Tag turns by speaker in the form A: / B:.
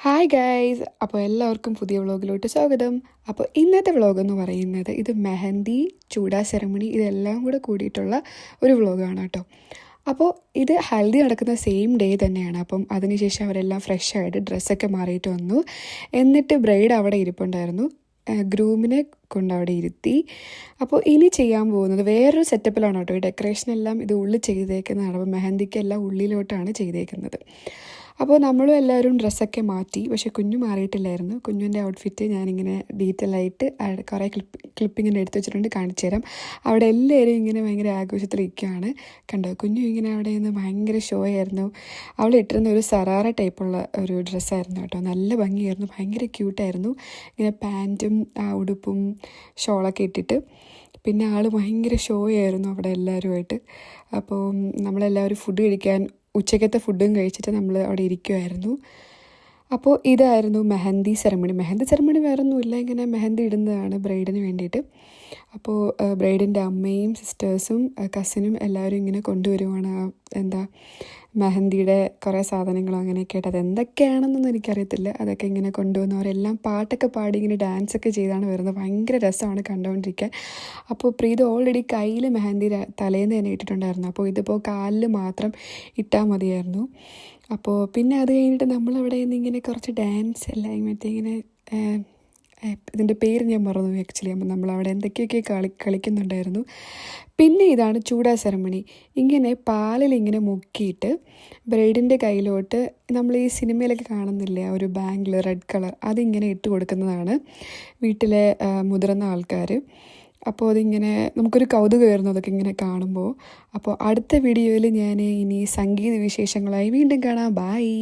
A: Hi guys, അപ്പോൾ എല്ലാവർക്കും പുതിയ വ്ളോഗിലോട്ട് സ്വാഗതം. അപ്പോൾ ഇന്നത്തെ വ്ളോഗ് എന്ന് പറയുന്നത് ഇത് മെഹന്തി, ചൂടാ സെറമണി ഇതെല്ലാം കൂടെ കൂടിയിട്ടുള്ള ഒരു വ്ളോഗാണ് കേട്ടോ. അപ്പോൾ ഇത് ഹൽദി നടക്കുന്ന സെയിം ഡേ തന്നെയാണ്. അപ്പം അതിനുശേഷം അവരെല്ലാം ഫ്രഷ് ആയിട്ട് ഡ്രസ്സൊക്കെ മാറിയിട്ട് വന്നു. എന്നിട്ട് ബ്രൈഡ് അവിടെ ഇരിപ്പുണ്ടായിരുന്നു. ഗ്രൂമിനെ കൊണ്ടവിടെ ഇരുത്തി. അപ്പോൾ ഇനി ചെയ്യാൻ പോകുന്നത് വേറൊരു സെറ്റപ്പിലാണ് കേട്ടോ. ഈ ഡെക്കറേഷൻ എല്ലാം ഇത് ഉള്ളിൽ ചെയ്തേക്കുന്നതാണ്. അപ്പോൾ മെഹന്തിക്കെല്ലാം ഉള്ളിലോട്ടാണ് ചെയ്തേക്കുന്നത്. അപ്പോൾ നമ്മളും എല്ലാവരും ഡ്രസ്സൊക്കെ മാറ്റി, പക്ഷേ കുഞ്ഞു മാറിയിട്ടില്ലായിരുന്നു. കുഞ്ഞിൻ്റെ ഔട്ട്ഫിറ്റ് ഞാനിങ്ങനെ ഡീറ്റെയിൽ ആയിട്ട് കുറേ ക്ലിപ്പിങ്ങനെ എടുത്ത് വെച്ചിട്ടുണ്ട്, കാണിച്ചു തരാം. അവിടെ എല്ലാവരും ഇങ്ങനെ ഭയങ്കര ആഘോഷത്തിലിരിക്കുകയാണ്. കണ്ടോ, കുഞ്ഞു ഇങ്ങനെ അവിടെ നിന്ന് ഭയങ്കര ഷോ ആയിരുന്നു. അവൾ ഇട്ടിരുന്ന ഒരു സറാറ ടൈപ്പുള്ള ഒരു ഡ്രസ്സായിരുന്നു കേട്ടോ. നല്ല ഭംഗിയായിരുന്നു, ഭയങ്കര ക്യൂട്ടായിരുന്നു. ഇങ്ങനെ പാൻറ്റും ഉടുപ്പും ഷോളൊക്കെ ഇട്ടിട്ട്. പിന്നെ ആൾ ഭയങ്കര ഷോ ആയിരുന്നു അവിടെ എല്ലാവരുമായിട്ട്. അപ്പോൾ നമ്മളെല്ലാവരും ഫുഡ് കഴിക്കാൻ ഉച്ചക്കത്തെ ഫുഡും കഴിച്ചിട്ട് നമ്മൾ അവിടെ ഇരിക്കുമായിരുന്നു. അപ്പോൾ ഇതായിരുന്നു മെഹന്തി സെറമണി. മെഹന്തി സെറമണി വേറൊന്നുമില്ല, ഇങ്ങനെ മെഹന്തി ഇടുന്നതാണ് ബ്രൈഡിന് വേണ്ടിയിട്ട്. അപ്പോൾ ബ്രൈഡിൻ്റെ അമ്മയും സിസ്റ്റേഴ്സും കസിനും എല്ലാവരും ഇങ്ങനെ കൊണ്ടുവരുവാണ് മെഹന്തിയുടെ കുറേ സാധനങ്ങളും അങ്ങനെയൊക്കെ ആയിട്ട്. അതെന്തൊക്കെയാണെന്നൊന്നും എനിക്കറിയത്തില്ല. അതൊക്കെ ഇങ്ങനെ കൊണ്ടുവന്നവരെല്ലാം പാട്ടൊക്കെ പാടി ഇങ്ങനെ ഡാൻസൊക്കെ ചെയ്താണ് വരുന്നത്. ഭയങ്കര രസമാണ് കണ്ടുകൊണ്ടിരിക്കാൻ. അപ്പോൾ പ്രീത് ഓൾറെഡി കയ്യിൽ മെഹന്തി തലേന്ന് തന്നെ ഇട്ടിട്ടുണ്ടായിരുന്നു. അപ്പോൾ ഇതിപ്പോൾ കാലിൽ മാത്രം ഇട്ടാൽ മതിയായിരുന്നു. അപ്പോൾ പിന്നെ അത് കഴിഞ്ഞിട്ട് നമ്മളവിടെ നിന്ന് ഇങ്ങനെ കുറച്ച് ഡാൻസ് എല്ലാം ഇങ്ങനെ ഇതിൻ്റെ പേര് ഞാൻ മറന്നു ആക്ച്വലി. അപ്പോൾ നമ്മളവിടെ എന്തൊക്കെയൊക്കെ കളിക്കുന്നുണ്ടായിരുന്നു. പിന്നെ ഇതാണ് ചൂടാ സെറമണി. ഇങ്ങനെ പാലിൽ ഇങ്ങനെ മുക്കിയിട്ട് ബ്രൈഡിൻ്റെ കയ്യിലോട്ട് നമ്മൾ ഈ സിനിമയിലൊക്കെ കാണുന്നില്ലേ ആ ഒരു ബാംഗിൾ റെഡ് കളർ, അതിങ്ങനെ ഇട്ട് കൊടുക്കുന്നതാണ് വീട്ടിലെ മുതിർന്ന ആൾക്കാർ. അപ്പോൾ അതിങ്ങനെ നമുക്കൊരു കൗതുകമായിരുന്നു അതൊക്കെ ഇങ്ങനെ കാണുമ്പോൾ. അപ്പോൾ അടുത്ത വീഡിയോയിൽ ഞാൻ ഇനി സംഗീത വിശേഷങ്ങളായി വീണ്ടും കാണാം. ബായ്.